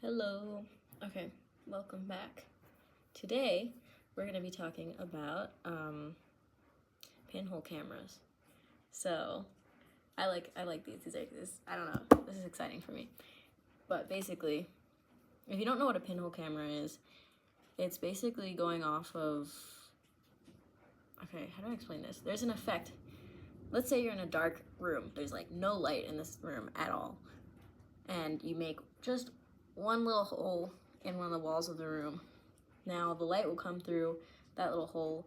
Hello. Okay, welcome back. Today we're going to be talking about pinhole cameras. So I like these. I don't know. This is exciting for me. But basically, if you don't know what a pinhole camera is, it's basically going off of. Okay, how do I explain this? There's an effect. Let's say you're in a dark room. There's like no light in this room at all, and you make just one little hole in one of the walls of the room. Now the light will come through that little hole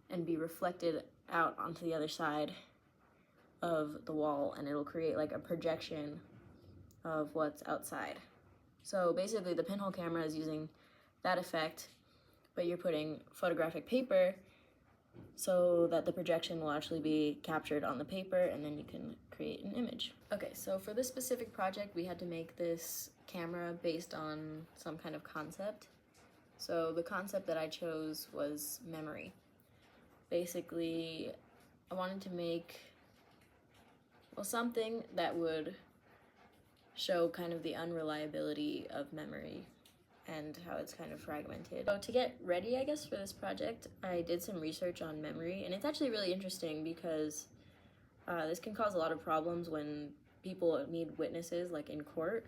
and be reflected out onto the other side of the wall, and it'll create like a projection of what's outside. So basically the pinhole camera is using that effect, but you're putting photographic paper so that the projection will actually be captured on the paper, and then you can create an image. Okay, so for this specific project, we had to make this camera based on some kind of concept. So the concept that I chose was memory. Basically, I wanted to make, well, something that would show kind of the unreliability of memory and how it's kind of fragmented. So to get ready, I guess, for this project, I did some research on memory, and it's actually really interesting because this can cause a lot of problems when people need witnesses, like in court,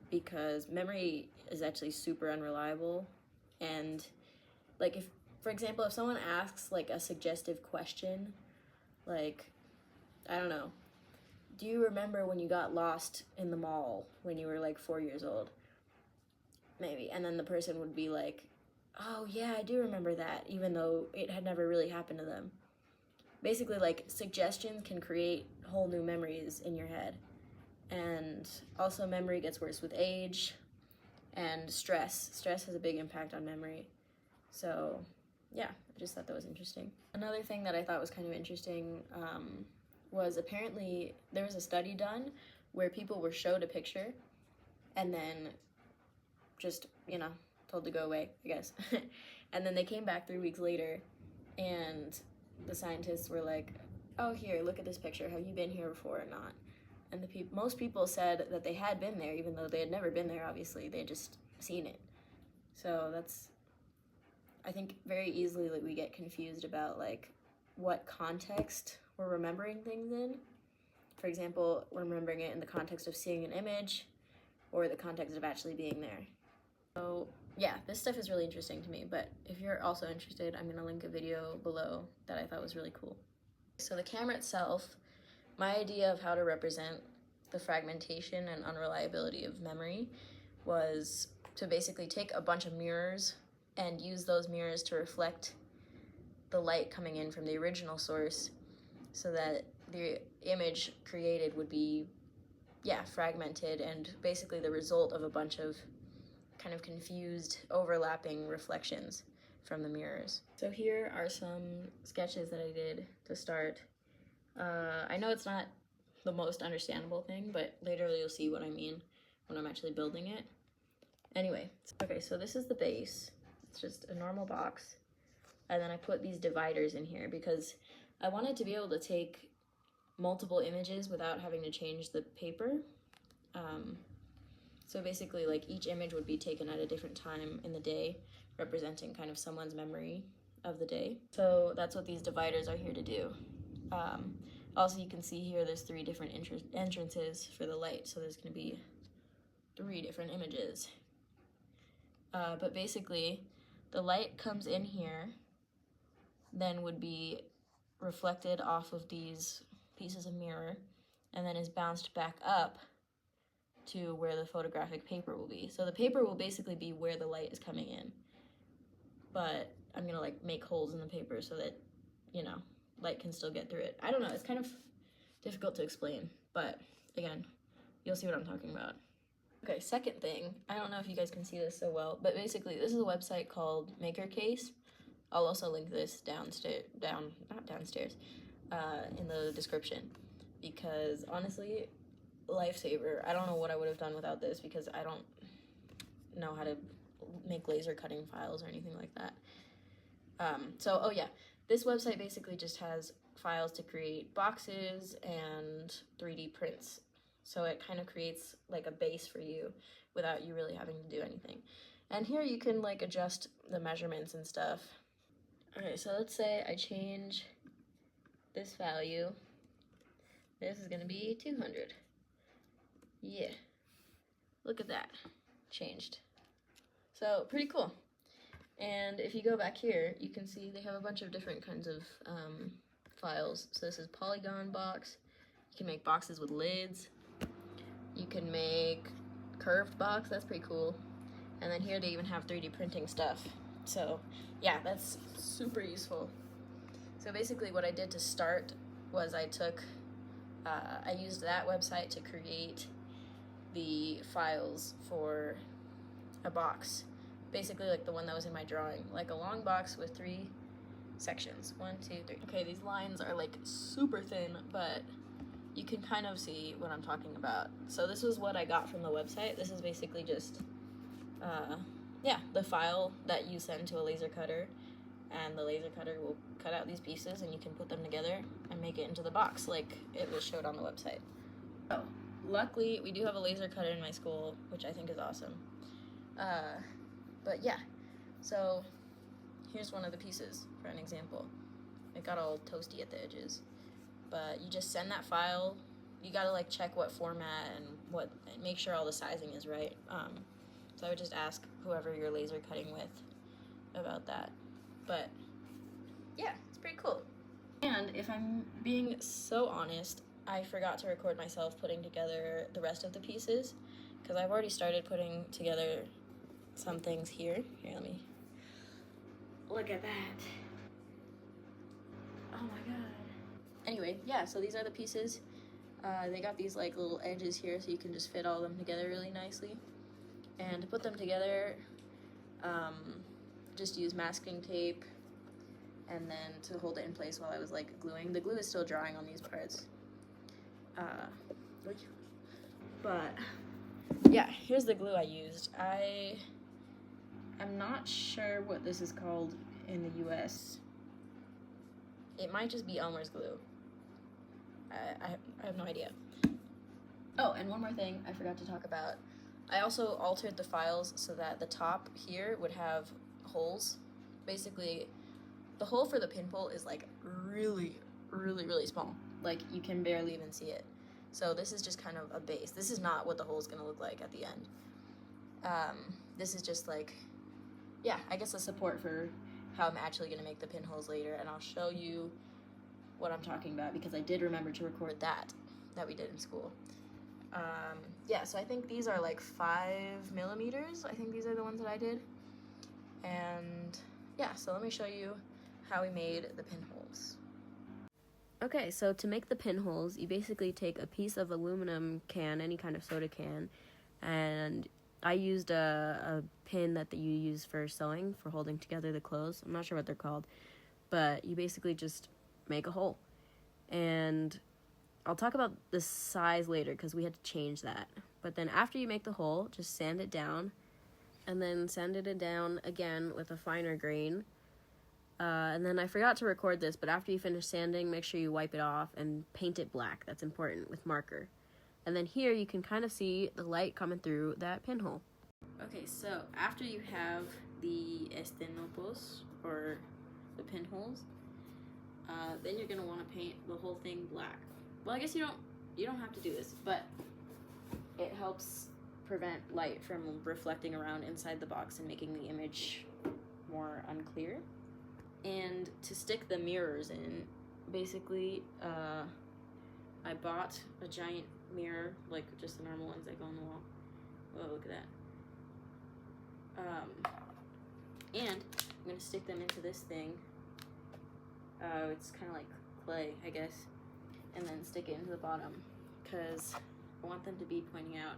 because memory is actually super unreliable. And like, if, for example, if someone asks like a suggestive question, like, I don't know, do you remember when you got lost in the mall when you were like 4 years old? Maybe. And then the person would be like, oh yeah, I do remember that, even though it had never really happened to them. Basically, like, suggestions can create whole new memories in your head. And also memory gets worse with age and stress. Stress has a big impact on memory. So yeah, I just thought that was interesting. Another thing that I thought was kind of interesting was apparently there was a study done where people were showed a picture and then just, told to go away, I guess. And then they came back 3 weeks later, and the scientists were like, oh, here, look at this picture. Have you been here before or not? And most people said that they had been there, even though they had never been there, obviously. They had just seen it. So that's, I think, very easily like, we get confused about like what context we're remembering things in. For example, we're remembering it in the context of seeing an image or the context of actually being there. So yeah, this stuff is really interesting to me, but if you're also interested, I'm gonna link a video below that I thought was really cool. So the camera itself, my idea of how to represent the fragmentation and unreliability of memory was to basically take a bunch of mirrors and use those mirrors to reflect the light coming in from the original source so that the image created would be, fragmented and basically the result of a bunch of kind of confused, overlapping reflections from the mirrors. So here are some sketches that I did to start. I know it's not the most understandable thing, but later you'll see what I mean when I'm actually building it. Anyway, okay, so this is the base. It's just a normal box. And then I put these dividers in here because I wanted to be able to take multiple images without having to change the paper. So basically, like, each image would be taken at a different time in the day, representing kind of someone's memory of the day. So that's what these dividers are here to do. Also, you can see here there's 3 different entrances for the light, so there's going to be 3 different images. But basically, the light comes in here, then would be reflected off of these pieces of mirror, and then is bounced back up to where the photographic paper will be. So the paper will basically be where the light is coming in, but I'm gonna like make holes in the paper so that, light can still get through it. I don't know, it's kind of difficult to explain, but again, you'll see what I'm talking about. Okay, second thing, I don't know if you guys can see this so well, but basically this is a website called MakerCase. I'll also link this in the description, because honestly, lifesaver. I don't know what I would have done without this because I don't know how to make laser cutting files or anything like that. Oh yeah, this website basically just has files to create boxes and 3D prints. So it kind of creates like a base for you without you really having to do anything. And here you can like adjust the measurements and stuff. Okay, so let's say I change this value. This is gonna be 200. Yeah, look at that, changed. So pretty cool. And if you go back here, you can see they have a bunch of different kinds of files. So this is polygon box. You can make boxes with lids. You can make curved box, that's pretty cool. And then here they even have 3D printing stuff. So yeah, that's super useful. So basically what I did to start was I used that website to create the files for a box. Basically like the one that was in my drawing, like a long box with 3 sections. 1, 2, 3. Okay, these lines are like super thin, but you can kind of see what I'm talking about. So this was what I got from the website. This is basically just, yeah, the file that you send to a laser cutter, and the laser cutter will cut out these pieces and you can put them together and make it into the box like it was showed on the website. So, luckily, we do have a laser cutter in my school, which I think is awesome. But yeah, so here's one of the pieces for an example. It got all toasty at the edges. But you just send that file. You gotta like check what format and make sure all the sizing is right. So I would just ask whoever you're laser cutting with about that. But yeah, it's pretty cool. And if I'm being so honest, I forgot to record myself putting together the rest of the pieces, because I've already started putting together some things here. Here, let me look at that. Oh my god. Anyway, yeah, so these are the pieces. They got these like little edges here so you can just fit all of them together really nicely. And to put them together, just use masking tape, and then to hold it in place while I was like gluing. The glue is still drying on these parts. But yeah, here's the glue I used. I'm not sure what this is called in the US. It might just be Elmer's glue. I have no idea. Oh, and one more thing I forgot to talk about. I also altered the files so that the top here would have holes. Basically, the hole for the pinhole is like really, really, really small. Like you can barely even see it. So this is just kind of a base. This is not what the hole is gonna look like at the end. This is just like, yeah, I guess a support for how I'm actually gonna make the pinholes later, and I'll show you what I'm talking about because I did remember to record that we did in school. Yeah, so I think these are like 5 millimeters. I think these are the ones that I did. And yeah, so let me show you how we made the pinholes. Okay, so to make the pinholes, you basically take a piece of aluminum can, any kind of soda can, and I used a pin that you use for sewing, for holding together the clothes. I'm not sure what they're called, but you basically just make a hole. And I'll talk about the size later because we had to change that. But then after you make the hole, just sand it down, and then sand it down again with a finer grain. And then I forgot to record this, but after you finish sanding, make sure you wipe it off and paint it black. That's important, with marker. And then here you can kind of see the light coming through that pinhole. Okay, so after you have the estenopos, or the pinholes, then you're gonna want to paint the whole thing black. Well, I guess you don't have to do this, but it helps prevent light from reflecting around inside the box and making the image more unclear. And to stick the mirrors in, basically, I bought a giant mirror, like just the normal ones that go on the wall. Oh, look at that. And I'm gonna stick them into this thing. It's kind of like clay, I guess. And then stick it into the bottom, because I want them to be pointing out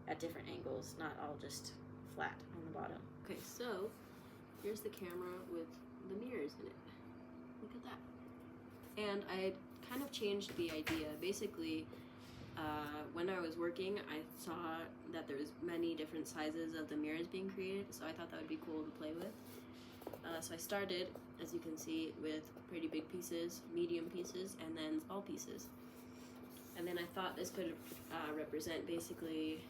at different angles, not all just flat on the bottom. Okay, so here's the camera with the mirrors in it. Look at that. And I kind of changed the idea. Basically, when I was working, I saw that there was many different sizes of the mirrors being created, so I thought that would be cool to play with. So I started, as you can see, with pretty big pieces, medium pieces, and then small pieces. And then I thought this could represent basically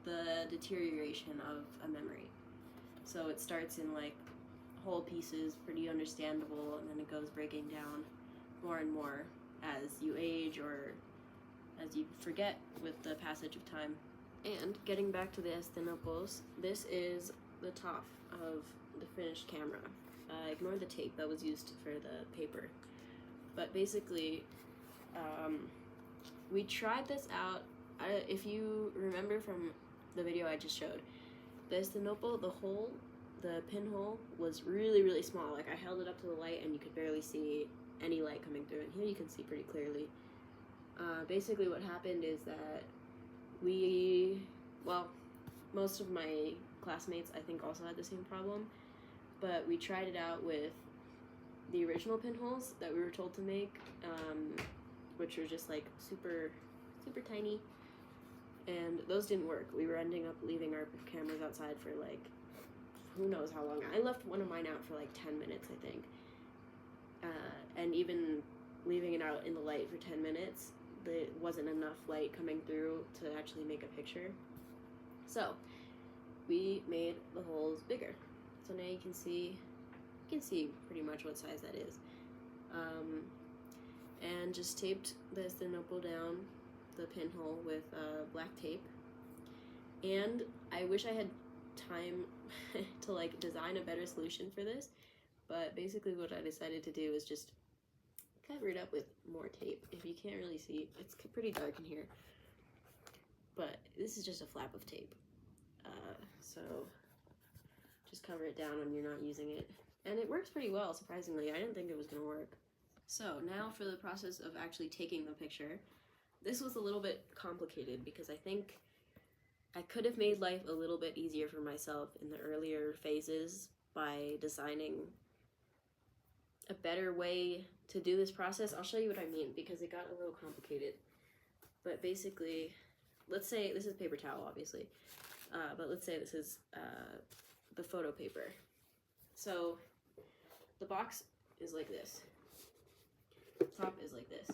the deterioration of a memory. So it starts in like whole pieces, pretty understandable, and then it goes breaking down more and more as you age or as you forget with the passage of time. And getting back to the Estinopos, this is the top of the finished camera. Ignore the tape that was used for the paper. But basically, we tried this out. If you remember from the video I just showed, the Estinopo, the hole, the pinhole was really, really small. Like, I held it up to the light and you could barely see any light coming through. And here you can see pretty clearly. Basically what happened is that most of my classmates I think also had the same problem, but we tried it out with the original pinholes that we were told to make, which were just like super, super tiny, and those didn't work. We were ending up leaving our cameras outside for like, who knows how long. I left one of mine out for like 10 minutes, I think, and even leaving it out in the light for 10 minutes, there wasn't enough light coming through to actually make a picture. So we made the holes bigger. So now you can see pretty much what size that is. And just taped the Estinopo down the pinhole with black tape. And I wish I had time to like design a better solution for this, but basically what I decided to do is just cover it up with more tape. If you can't really see, it's pretty dark in here, but this is just a flap of tape. So just cover it down when you're not using it. And it works pretty well, surprisingly. I didn't think it was gonna work. So now for the process of actually taking the picture. This was a little bit complicated because I think I could have made life a little bit easier for myself in the earlier phases by designing a better way to do this process. I'll show you what I mean because it got a little complicated. But basically, let's say this is paper towel, obviously, but let's say this is the photo paper. So the box is like this. The top is like this.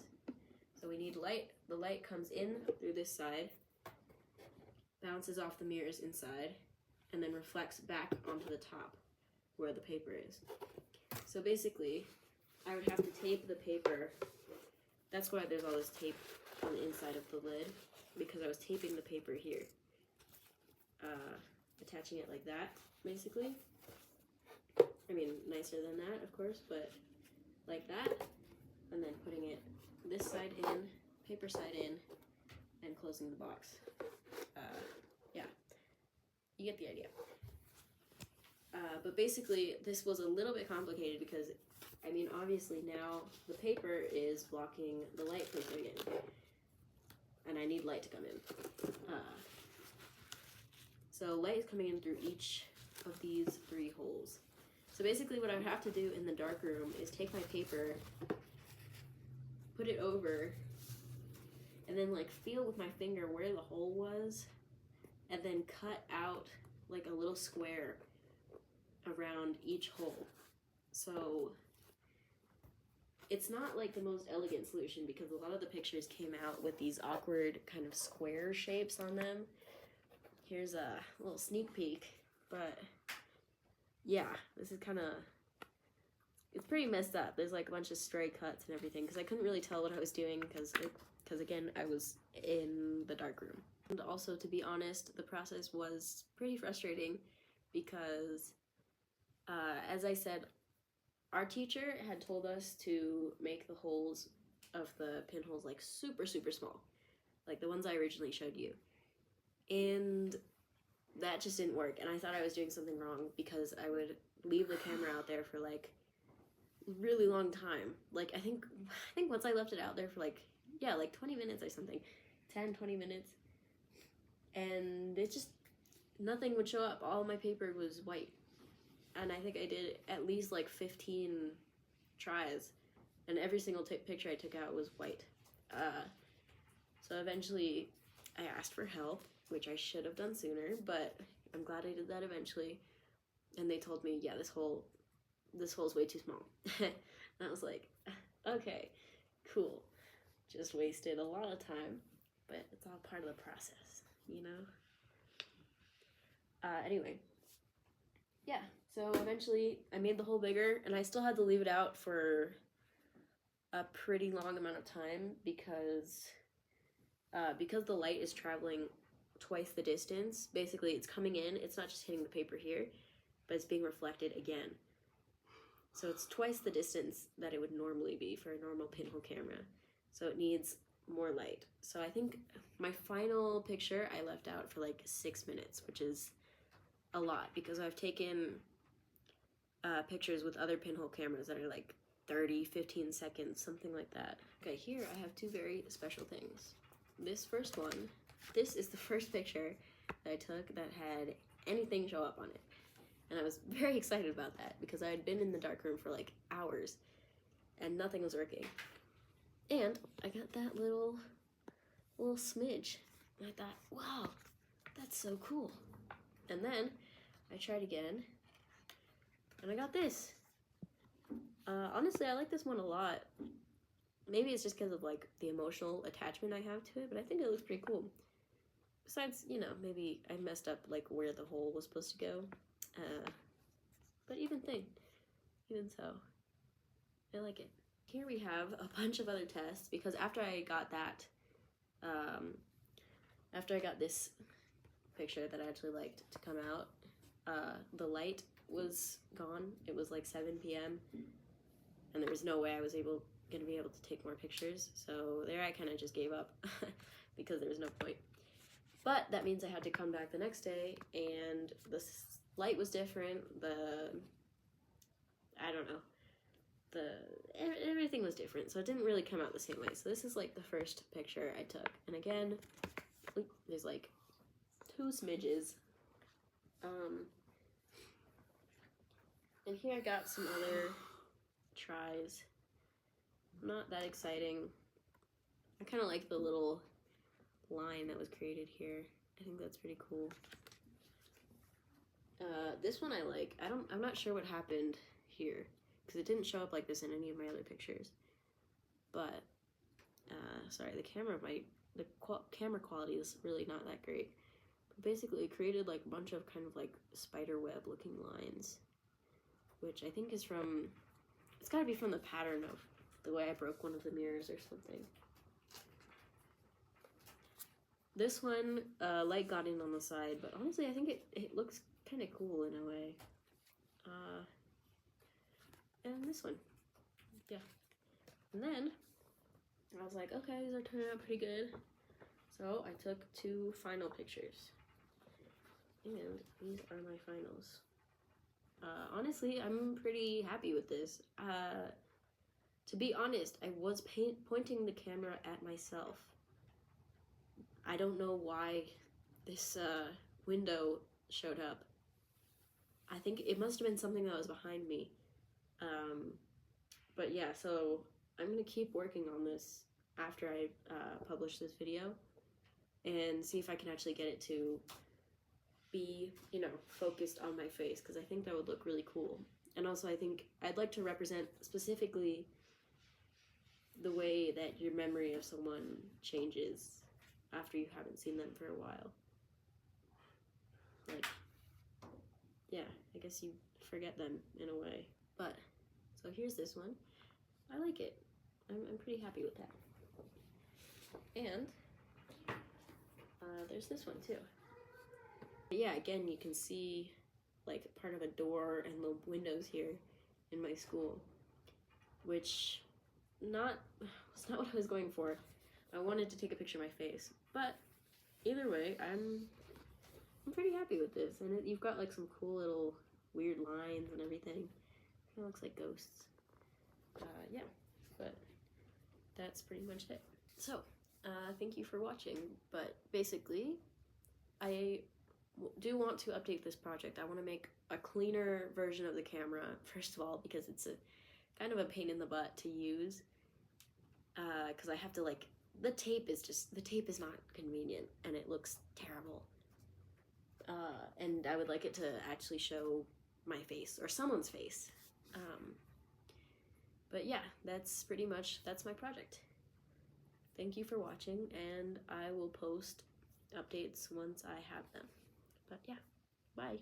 So we need light. The light comes in through this side, bounces off the mirrors inside, and then reflects back onto the top where the paper is. So basically, I would have to tape the paper. That's why there's all this tape on the inside of the lid, because I was taping the paper here. Attaching it like that, basically. I mean, nicer than that, of course, but like that. And then putting it this side in, paper side in, and closing the box. Yeah, you get the idea. But basically, this was a little bit complicated because, I mean, obviously now the paper is blocking the light from coming in, and I need light to come in. So light is coming in through each of these 3 holes. So basically what I would have to do in the dark room is take my paper, put it over, and then like feel with my finger where the hole was, and then cut out like a little square around each hole. So it's not like the most elegant solution because a lot of the pictures came out with these awkward kind of square shapes on them. Here's a little sneak peek, but yeah, this is kind of, it's pretty messed up. There's like a bunch of stray cuts and everything because I couldn't really tell what I was doing because again, I was in the dark room. And also, to be honest, the process was pretty frustrating because, as I said, our teacher had told us to make the holes of the pinholes like super, super small, like the ones I originally showed you. And that just didn't work, and I thought I was doing something wrong because I would leave the camera out there for like really long time. Like I think once I left it out there for like 20 minutes or something, 10-20 minutes, and it just, nothing would show up. All my paper was white, and I think I did at least like 15 tries, and every single picture I took out was white. So eventually I asked for help, which I should have done sooner, but I'm glad I did that eventually. And they told me, yeah, this hole's way too small. And I was like, okay, cool. Just wasted a lot of time, but it's all part of the process, you know? Anyway, yeah, so eventually I made the hole bigger, and I still had to leave it out for a pretty long amount of time because the light is traveling twice the distance. Basically, it's coming in, it's not just hitting the paper here, but it's being reflected again. So it's twice the distance that it would normally be for a normal pinhole camera. So it needs more light. So I think my final picture I left out for like 6 minutes, which is a lot because I've taken pictures with other pinhole cameras that are like 30, 15 seconds, something like that. Okay, here I have two very special things. This first one, this is the first picture that I took that had anything show up on it. And I was very excited about that because I had been in the darkroom for like hours and nothing was working. And I got that little smidge. And I thought, wow, that's so cool. And then I tried again and I got this. Honestly, I like this one a lot. Maybe it's just because of like the emotional attachment I have to it, but I think it looks pretty cool. Besides, you know, maybe I messed up like where the hole was supposed to go. But even so, I like it. Here we have a bunch of other tests because after I got that, after I got this picture that I actually liked to come out, the light was gone. It was like 7 p.m. and there was no way I was gonna be able to take more pictures. So there I kind of just gave up because there was no point. But that means I had to come back the next day and the light was different. Everything was different, so it didn't really come out the same way. So this is like the first picture I took, and again, there's like 2 smidges. And here I got some other tries. Not that exciting. I kind of like the little line that was created here. I think that's pretty cool. This one I like. I'm not sure what happened here because it didn't show up like this in any of my other pictures. But sorry, the camera camera quality is really not that great. But basically, it created like a bunch of kind of like spider web looking lines, which I think is from. It's got to be from the pattern of the way I broke one of the mirrors or something. This one, light got in on the side, but honestly, I think it looks kind of cool in a way. And this one, yeah. And then I was like, okay, these are turning out pretty good. So I took 2 final pictures, and these are my finals. Honestly, I'm pretty happy with this. To be honest, I was pointing the camera at myself. I don't know why this window showed up. I think it must have been something that was behind me. But yeah, so I'm gonna keep working on this after I publish this video and see if I can actually get it to be, you know, focused on my face, because I think that would look really cool. And also I think I'd like to represent specifically the way that your memory of someone changes after you haven't seen them for a while. Like, yeah, I guess you forget them in a way. But, so here's this one. I like it. I'm pretty happy with that. And there's this one too. But yeah, again, you can see like part of a door and the windows here in my school, which was not what I was going for. I wanted to take a picture of my face, but either way, I'm pretty happy with this. And you've got like some cool little weird lines and everything. It looks like ghosts. Yeah, but that's pretty much it. So, thank you for watching. But basically, I do want to update this project. I want to make a cleaner version of the camera, first of all, because it's a kind of a pain in the butt to use. Because I have to like, the tape is not convenient and it looks terrible. And I would like it to actually show my face or someone's face. But yeah, that's my project. Thank you for watching, and I will post updates once I have them. But yeah. Bye.